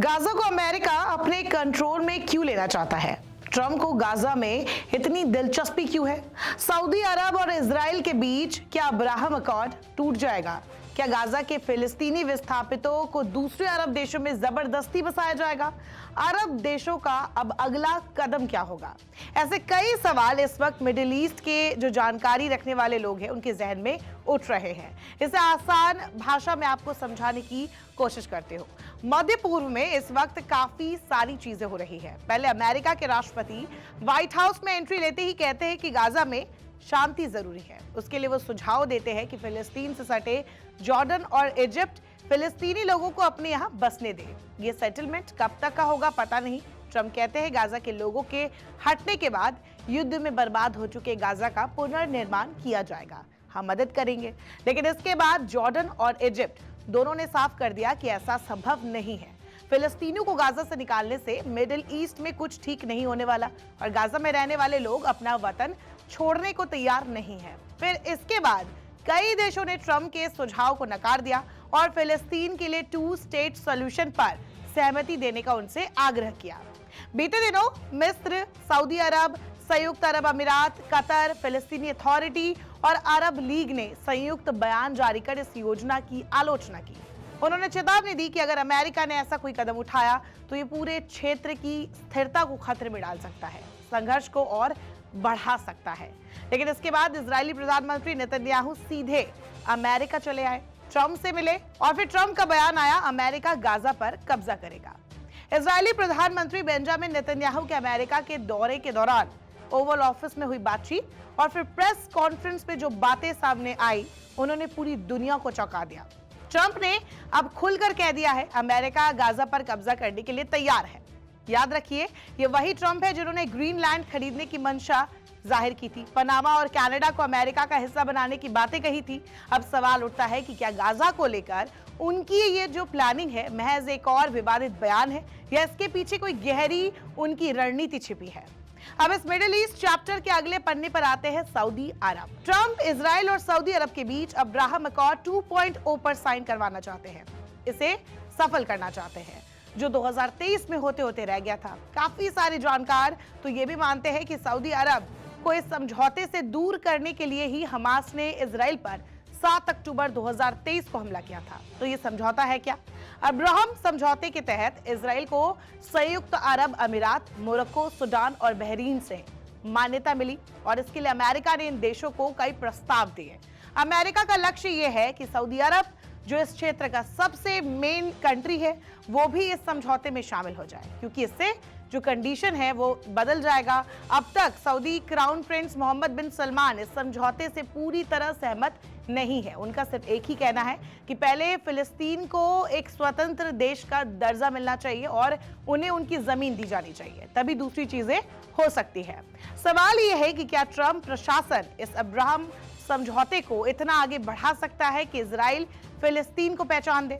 Gaza को America अपने control में क्यों लेना चाहता है? ट्रंप को गाजा में इतनी दिलचस्पी क्यों है? सऊदी अरब और इजराइल के बीच क्या अब्राहम अकॉर्ड टूट जाएगा? क्या गाजा के फिलिस्तीनी विस्थापितों को दूसरे अरब देशों में जबरदस्ती बसाया जाएगा? अरब देशों का अब अगला कदम क्या होगा? ऐसे कई सवाल इस वक्त मिडिल ईस्ट के जो जानकारी रखने वाले लोग हैं उनके जहन में उठ रहे हैं। इसे आसान भाषा में आपको समझाने की कोशिश करते हो। मध्य पूर्व में इस वक्त काफी सारी चीजें हो रही है। पहले अमेरिका के राष्ट्रपति व्हाइट हाउस में एंट्री लेते ही कहते हैं कि गाजा में शांति जरूरी है। उसके लिए वो सुझाव देते हैं कि फिलिस्तीन से सटे जॉर्डन और इजिप्ट फिलिस्तीनी लोगों को अपने यहाँ बसने दे। ये सेटलमेंट कब तक का होगा पता नहीं। ट्रंप कहते हैं गाजा के लोगों के हटने के बाद युद्ध में बर्बाद हो चुके गाजा का पुनर्निर्माण किया जाएगा, हम मदद करेंगे। लेकिन इसके बाद जॉर्डन और इजिप्ट दोनों ने साफ कर दिया कि ऐसा संभव नहीं है। फिलिस्तीनियों को गाजा से निकालने से मिडिल ईस्ट में कुछ ठीक नहीं होने वाला और गाजा में रहने वाले लोग अपना वतन छोड़ने को तैयार नहीं है। फिर इसके बाद कई देशों ने ट्रंप के सुझाव को नकार दिया और फिलिस्तीन के लिए 2 स्टेट सॉल्यूशन पर सहमति देने का उनसे आग्रह किया। बीते दिनों मिस्र, सऊदी अरब, संयुक्त अरब अमीरात, कतर, फिलिस्तीनी अथॉरिटी और अरब लीग ने संयुक्त बयान जारी कर इस योजना की आलोचना की। उन्होंने चेतावनी दी कि अगर अमेरिका ने ऐसा कोई कदम उठाया तो ये पूरे क्षेत्र की स्थिरता को खतरे में डाल सकता है, संघर्ष को और बढ़ा सकता है। लेकिन इसके बाद इजरायली प्रधानमंत्री नेतन्याहू सीधे अमेरिका चले आए, ट्रंप से मिले और फिर ट्रंप का बयान आया, अमेरिका गाजा पर कब्जा करेगा। इजरायली प्रधानमंत्री बेंजामिन नेतन्याहू के अमेरिका के दौरे के दौरान ओवल ऑफिस में हुई बातचीत और फिर प्रेस कॉन्फ्रेंस में जो बातें सामने आई, उन्होंने पूरी दुनिया को चौंका दिया। ट्रंप ने अब खुलकर कह दिया है, अमेरिका गाजा पर कब्जा करने के लिए तैयार है। याद रखिए, ये वही ट्रंप है जिन्होंने ग्रीनलैंड खरीदने की मंशा जाहिर की थी, पनामा और कनाडा को अमेरिका का हिस्सा बनाने की बातें कही थी। अब सवाल उठता है कि क्या गाजा को लेकर उनकी ये जो प्लानिंग है महज एक और विवादित बयान है या इसके पीछे कोई गहरी उनकी रणनीति छिपी है? अब इस मिडिल ईस्ट चैप्टर के अगले पन्ने पर आते हैं सऊदी अरब। ट्रंप इजराइल और सऊदी अरब के बीच अब्राहम अकॉर्ड 2.0 पर साइन करवाना चाहते हैं। इसे सफल करना चाहते हैं जो 2023 में होते होते रह गया था। काफी सारे जानकार तो ये भी मानते हैं कि सऊदी अरब को इस समझौते से दूर करने के लिए ही हमास ने इजराइल पर 7 अक्टूबर 2023 को हमला किया था। तो ये समझौता है क्या? अब्राहम समझौते के तहत इजराइल को संयुक्त अरब अमीरात, मोरक्को, सूडान और बहरीन से मान्यता मिली और इसके लिए अमेरिका ने इन देशों को कई प्रस्ताव दिए। अमेरिका का लक्ष्य यह है कि सऊदी अरब जो इस क्षेत्र का सबसे मेन कंट्री है वो भी इस समझौते में शामिल हो जाए, क्योंकि इससे जो कंडीशन है वो बदल जाएगा। अब तक सऊदी क्राउन प्रिंस मोहम्मद बिन सलमान इस समझौते से पूरी तरह सहमत नहीं है। उनका सिर्फ एक ही कहना है कि पहले फिलिस्तीन को एक स्वतंत्र देश का दर्जा मिलना चाहिए और उन्हें उनकी जमीन दी जानी चाहिए, तभी दूसरी चीजें हो सकती है। सवाल यह है कि क्या ट्रंप प्रशासन इस अब्राहम समझौते को इतना आगे बढ़ा सकता है कि इजराइल फिलिस्तीन को पहचान दे?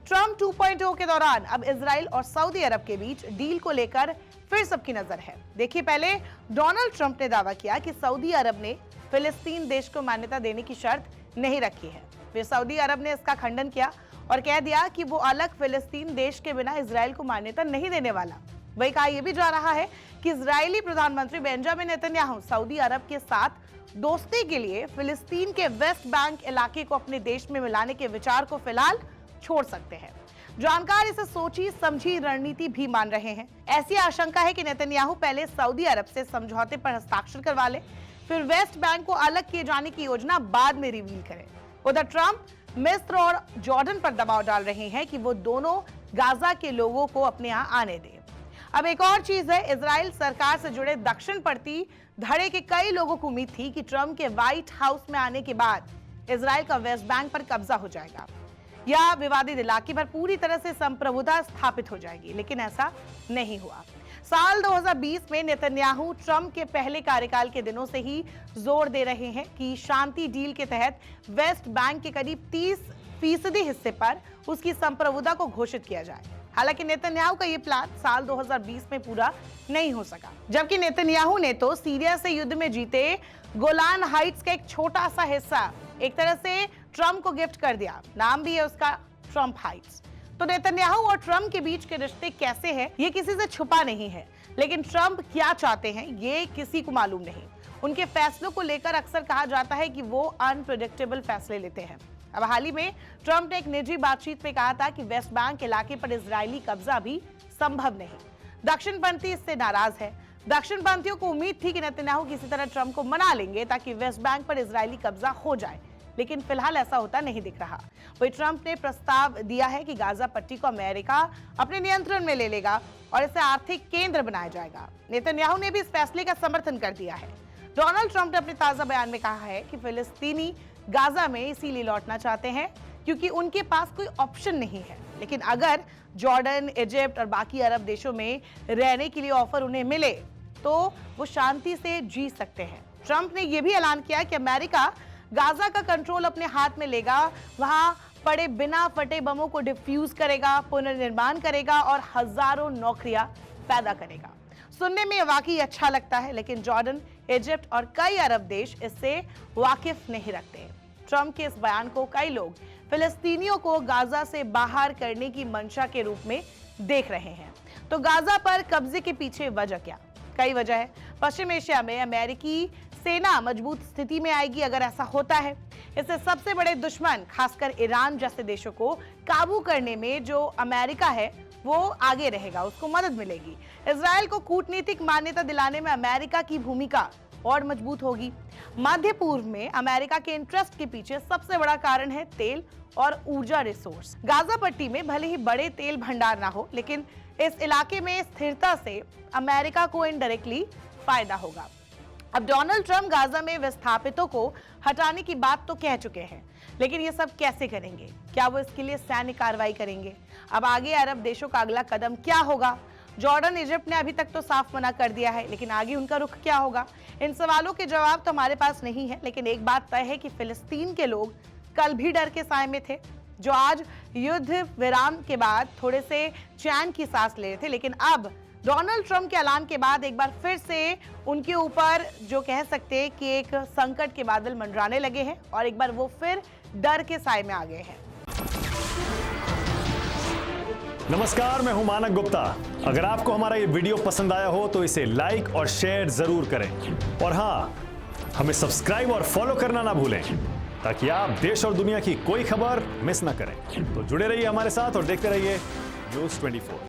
ट्रंप 2.0 के दौरान अब इजराइल और सऊदी अरब के बीच डील को लेकर फिर सबकी नजर है। देखिए, पहले डोनाल्ड ट्रंप ने दावा किया कि सऊदी अरब ने फिलिस्तीन देश को मान्यता देने की शर्त नहीं रखी है। फिर सऊदी अरब ने इसका खंडन किया और कह दिया कि वो अलग फिलिस्तीन देश के बिना इजराइल को मान्यता नहीं देने वाला। वही कहा यह भी जा रहा है कि इजरायली प्रधानमंत्री बेंजामिन नेतन्याहू सऊदी अरब के साथ दोस्ती के लिए फिलिस्तीन के वेस्ट बैंक इलाके को अपने देश में मिलाने के विचार को फिलहाल छोड़ सकते हैं। जानकार इसे सोची समझी रणनीति भी मान रहे हैं। ऐसी आशंका है कि नेतन्याहू पहले सऊदी अरब से समझौते पर हस्ताक्षर करवा ले, फिर वेस्ट बैंक को अलग किए जाने की योजना बाद में रिवील करें। उधर ट्रंप मिस्र और जॉर्डन पर दबाव डाल रहे हैं कि वो दोनों गाजा के लोगों को अपने यहाँ आने दें। अब एक और चीज है, इजराइल सरकार से जुड़े दक्षिण पड़ती धड़े के कई लोगों को उम्मीद थी कि ट्रंप के व्हाइट हाउस में आने के बाद इजराइल का वेस्ट बैंक पर कब्जा हो जाएगा या विवादित इलाके पर पूरी तरह से संप्रभुता स्थापित हो जाएगी, लेकिन ऐसा नहीं हुआ। साल 2020 में नेतन्याहू ट्रंप के पहले कार्यकाल के दिनों से ही जोर दे रहे हैं कि शांति डील के तहत वेस्ट बैंक के करीब 30% हिस्से पर उसकी संप्रभुता को घोषित किया जाए। हालांकि नेतन्याहू का यह प्लान साल 2020 में पूरा नहीं हो सका, जबकि नेतन्याहू ने तो सीरिया से युद्ध में जीते गोलान हाइट्स का एक छोटा सा हिस्सा एक तरह से ट्रंप को गिफ्ट कर दिया। नाम भी है उसका ट्रंप हाइट्स। तो नेतन्याहू और ट्रंप के बीच के रिश्ते कैसे हैं, ये किसी से छुपा नहीं है, लेकिन ट्रंप क्या चाहते हैं ये किसी को मालूम नहीं। उनके फैसलों को लेकर अक्सर कहा जाता है कि वो अनप्रेडिक्टेबल फैसले लेते हैं। अब हाल ही में ट्रंप ने एक निजी बातचीत में कहा था कि वेस्ट बैंक इलाके पर इजरायली कब्जा भी संभव नहीं। दक्षिणपंथी इससे नाराज है। दक्षिणपंथियों को उम्मीद थी कि नेतन्याहू किसी तरह ट्रंप को मना लेंगे ताकि वेस्ट बैंक पर इजरायली कब्जा हो जाए, लेकिन फिलहाल ऐसा होता नहीं दिख रहा। वही ट्रंप ने प्रस्ताव दिया है कि गाजा पट्टी को अमेरिका अपने नियंत्रण में ले लेगा और इसे आर्थिक केंद्र बनाया जाएगा। नेतन्याहू ने भी इस फैसले का समर्थन कर दिया है। डोनाल्ड ट्रंप ने अपने ताजा बयान में कहा है कि फिलिस्तीनी गाजा में इसीलिए लौटना चाहते हैं क्योंकि उनके पास कोई ऑप्शन नहीं है, लेकिन अगर जॉर्डन, इजिप्ट और बाकी अरब देशों में रहने के लिए ऑफर उन्हें मिले तो वो शांति से जी सकते हैं। ट्रंप ने यह भी ऐलान किया कि अमेरिका गाजा का कंट्रोल अपने हाथ में लेगा, वहां पड़े बिना फटे बमों को डिफ्यूज करेगा, पुनर्निर्माण करेगा और हजारों नौकरियां पैदा करेगा। सुनने में वाकई अच्छा लगता है, लेकिन जॉर्डन, इजिप्ट और कई अरब देश इससे वाकिफ नहीं रखते। ट्रंप के इस बयान को कई लोग फिलिस्तीनियों को गाजा से बाहर करने की मंशा के रूप में देख रहे हैं। तो गाजा पर कब्जे के पीछे वजह क्या? कई वजह है। पश्चिम एशिया में अमेरिकी सेना मजबूत स्थिति में आएगी अगर ऐसा होता है। इससे सबसे बड़े दुश्मन खासकर ईरान जैसे देशों को काबू करने में जो अमेरिका है वो आगे रहेगा, उसको मदद मिलेगी। इजराइल को कूटनीतिक मान्यता दिलाने में अमेरिका की भूमिका और मजबूत होगी। मध्य पूर्व में अमेरिका के इंटरेस्ट के पीछे सबसे बड़ा कारण है तेल और ऊर्जा रिसोर्स। गाजा पट्टी में भले ही बड़े तेल भंडार ना हो, लेकिन इस इलाके में स्थिरता से अमेरिका को इनडायरेक्टली फायदा होगा। अब डोनाल्ड ट्रंप गाजा में विस्थापितों को हटाने की बात तो कह चुके हैं, लेकिन ये सब कैसे करेंगे? क्या वो इसके लिए सैन्य कार्रवाई करेंगे? अब आगे अरब देशों का अगला कदम क्या होगा? जॉर्डन, इजिप्ट ने अभी तक तो साफ मना कर दिया है, लेकिन आगे उनका रुख क्या होगा? इन सवालों के जवाब तो हमारे पास नहीं है, लेकिन एक बात तय है कि फिलिस्तीन के लोग कल भी डर के साए में थे, जो आज युद्ध विराम के बाद थोड़े से चैन की सांस ले रहे थे, लेकिन अब डोनाल्ड ट्रंप के ऐलान के बाद एक बार फिर से उनके ऊपर जो कह सकते हैं कि एक संकट के बादल मंडराने लगे हैं और एक बार वो फिर डर के साए में आ गए हैं। नमस्कार, मैं हूं मानक गुप्ता। अगर आपको हमारा ये वीडियो पसंद आया हो तो इसे लाइक और शेयर जरूर करें, और हाँ, हमें सब्सक्राइब और फॉलो करना ना भूलें ताकि आप देश और दुनिया की कोई खबर मिस ना करें। तो जुड़े रहिए हमारे साथ और देखते रहिए News 24।